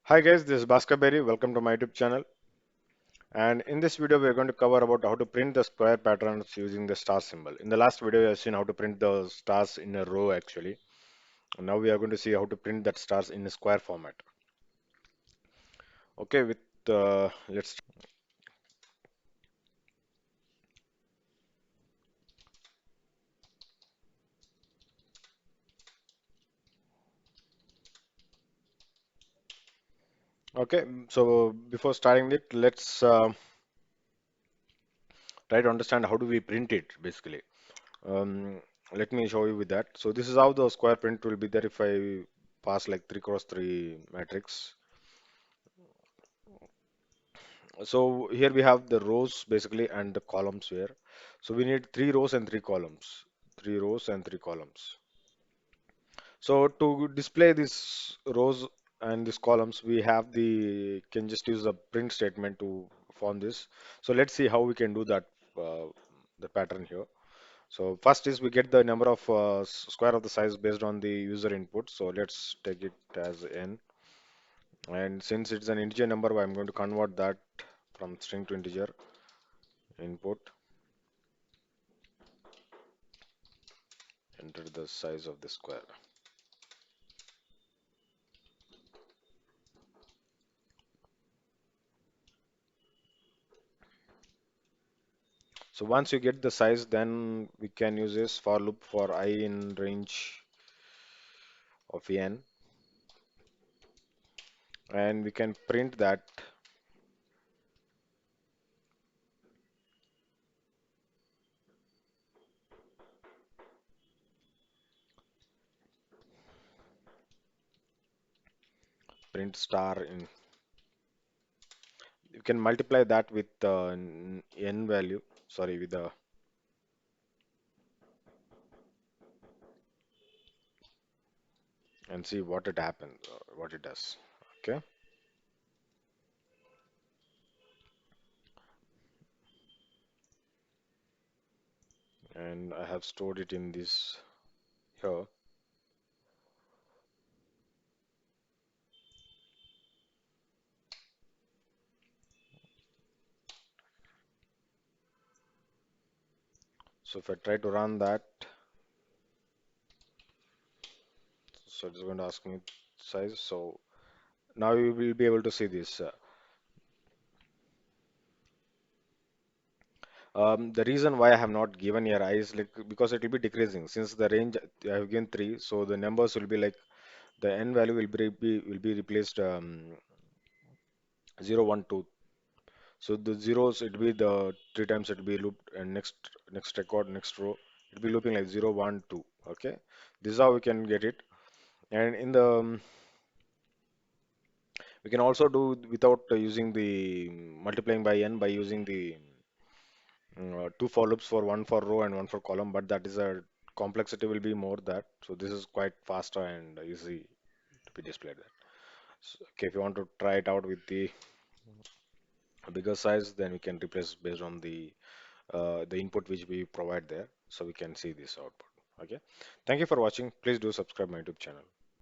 Hi guys, this is Bhaskar Berry. Welcome to my YouTube channel. And in this video, we are going to cover about how to print the square patterns using the star symbol. In the last video, we have seen how to print the stars in a row actually. And now we are going to see how to print that stars in a square format. Okay, with let's. Okay, so before starting it, let's try to understand how do we print it basically. Um, Let me show you with that. So this is how the square print will be there if I pass like 3 cross 3 matrix. So here we have the rows basically and the columns here. So we need three rows and three columns. Three rows and three columns. So to display these rows and these columns, we have the can just use the print statement to form this. So let's see how we can do that the pattern here. So first is we get the number of square of the size based on the user input. So let's take it as n. And since it's an integer number, I'm going to convert that from string to integer input. Enter the size of the square. So once you get the size, then we can use this for loop for I in range of n, and we can print that print star in. You can multiply that with n value, sorry, with the and see what it happens, what it does. Okay, and I have stored it in this here. So if I try to run that, so it's going to ask me size. So now you will be able to see this. The reason why I have not given here I is like because it will be decreasing since the range I have given 3, so the numbers will be like the n value will be replaced 0, 1, 2. So the zeros it will be the three times it will be looped and next record next row it will be looping like 0, 1, 2. Okay, this is how we can get it. And in the we can also do without using the multiplying by n by using the two for loops for one for row and one for column, but that is a complexity will be more that. So this is quite faster and easy to be displayed there. So, okay, if you want to try it out with the bigger size, then we can replace based on the input which we provide there, so we can see this output. Okay, thank you for watching. Please do subscribe my YouTube channel.